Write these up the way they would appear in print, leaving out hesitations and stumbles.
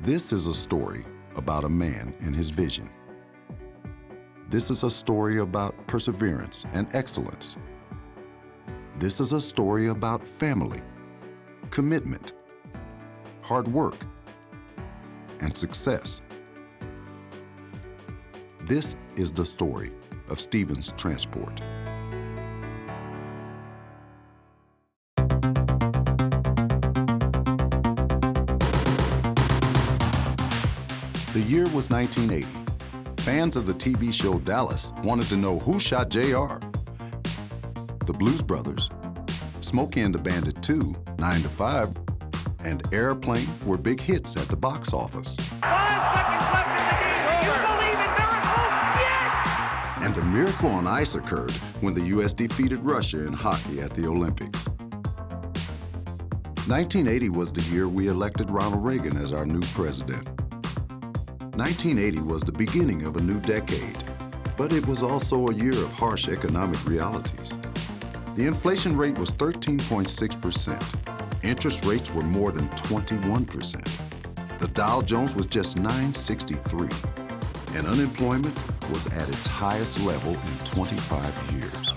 This is a story about a man and his vision. This is a story about perseverance and excellence. This is a story about family, commitment, hard work, and success. This is the story of Stevens Transport. The year was 1980. Fans of the TV show Dallas wanted to know who shot JR. The Blues Brothers, Smokey and the Bandit 2, 9 to 5, and Airplane were big hits at the box office. 5 seconds left in the game. Do you believe in miracles? Yes! And the miracle on ice occurred when the U.S. defeated Russia in hockey at the Olympics. 1980 was the year we elected Ronald Reagan as our new president. 1980 was the beginning of a new decade, but it was also a year of harsh economic realities. The inflation rate was 13.6%. Interest rates were more than 21%. The Dow Jones was just 963, and unemployment was at its highest level in 25 years.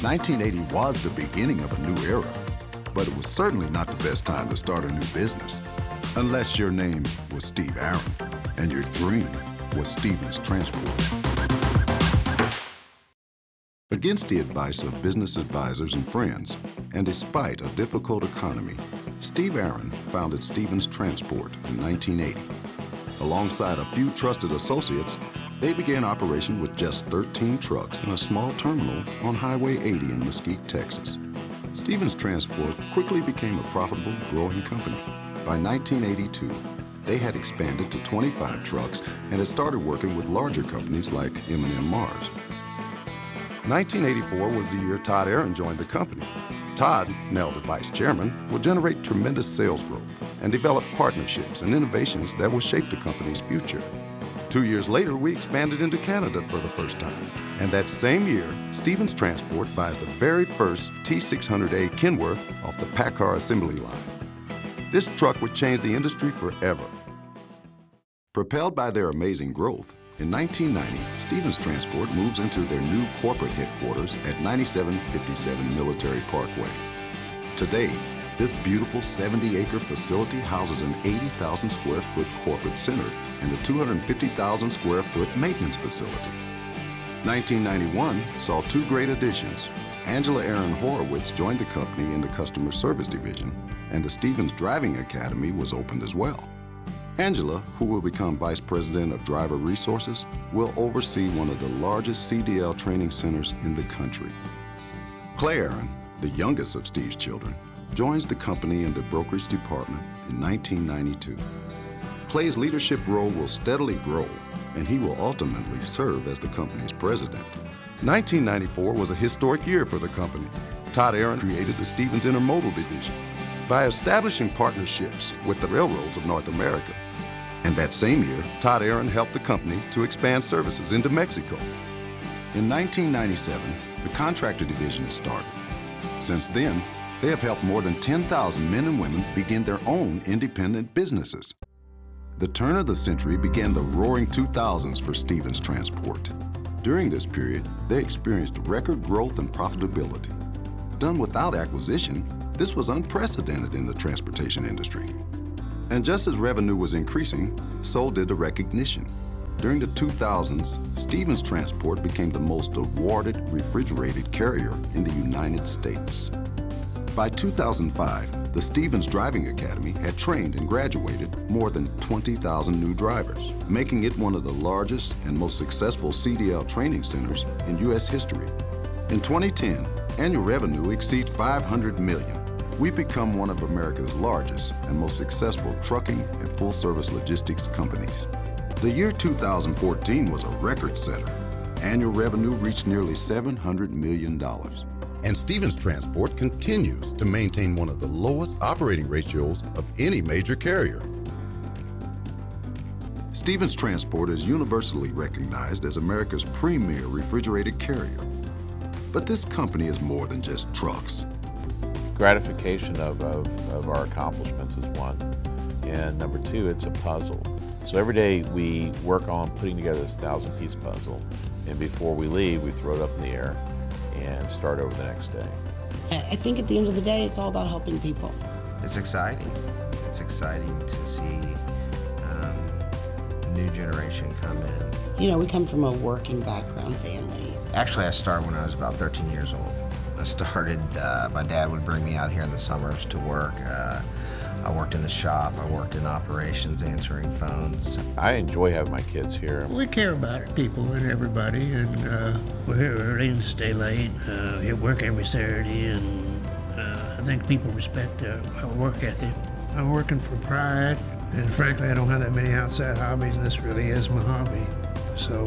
1980 was the beginning of a new era, but it was certainly not the best time to start a new business, unless your name was Steve Aaron and your dream was Stevens Transport. Against the advice of business advisors and friends, and despite a difficult economy, Steve Aaron founded Stevens Transport in 1980. Alongside a few trusted associates, they began operation with just 13 trucks in a small terminal on Highway 80 in Mesquite, Texas. Stevens Transport quickly became a profitable, growing company. By 1982, they had expanded to 25 trucks and had started working with larger companies like M&M Mars. 1984 was the year Todd Aaron joined the company. Todd, now the vice chairman, will generate tremendous sales growth and develop partnerships and innovations that will shape the company's future. 2 years later, we expanded into Canada for the first time. And that same year, Stevens Transport buys the very first T600A Kenworth off the PACCAR assembly line. This truck would change the industry forever. Propelled by their amazing growth, in 1990, Stevens Transport moves into their new corporate headquarters at 9757 Military Parkway. Today, this beautiful 70-acre facility houses an 80,000 square foot corporate center and a 250,000 square foot maintenance facility. 1991 saw two great additions. Angela Aaron Horowitz joined the company in the customer service division, and the Stevens Driving Academy was opened as well. Angela, who will become Vice President of Driver Resources, will oversee one of the largest CDL training centers in the country. Clay Aaron, the youngest of Steve's children, joins the company in the brokerage department in 1992. Clay's leadership role will steadily grow, and he will ultimately serve as the company's president. 1994 was a historic year for the company. Todd Aaron created the Stevens Intermodal division by establishing partnerships with the railroads of North America. And that same year, Todd Aaron helped the company to expand services into Mexico. In 1997, the contractor division started. Since then, they have helped more than 10,000 men and women begin their own independent businesses. The turn of the century began the roaring 2000s for Stevens Transport. During this period, they experienced record growth and profitability. Done without acquisition, this was unprecedented in the transportation industry. And just as revenue was increasing, so did the recognition. During the 2000s, Stevens Transport became the most awarded refrigerated carrier in the United States. By 2005, the Stevens Driving Academy had trained and graduated more than 20,000 new drivers, making it one of the largest and most successful CDL training centers in U.S. history. In 2010, annual revenue exceeds $500 million. We've become one of America's largest and most successful trucking and full-service logistics companies. The year 2014 was a record setter. Annual revenue reached nearly $700 million. And Stevens Transport continues to maintain one of the lowest operating ratios of any major carrier. Stevens Transport is universally recognized as America's premier refrigerated carrier. But this company is more than just trucks. Gratification of our accomplishments is one. and number two, it's a puzzle. So every day we work on putting together this 1,000-piece puzzle, and before we leave, we throw it up in the air and start over the next day. I think at the end of the day, it's all about helping people. It's exciting. It's exciting to see new generation come in. You know, we come from a working background family. Actually, I started when I was about 13 years old. I started, my dad would bring me out here in the summers to work. I worked in the shop, I worked in operations, answering phones. I enjoy having my kids here. We care about people and everybody, and we're here early and stay late. Here work every Saturday, and I think people respect our work ethic. I'm working for pride, and frankly, I don't have that many outside hobbies. This really is my hobby, so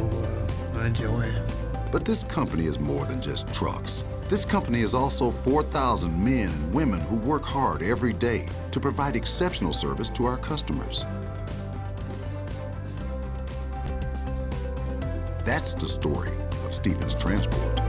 I enjoy it. But this company is more than just trucks. This company is also 4,000 men and women who work hard every day to provide exceptional service to our customers. That's the story of Stevens Transport.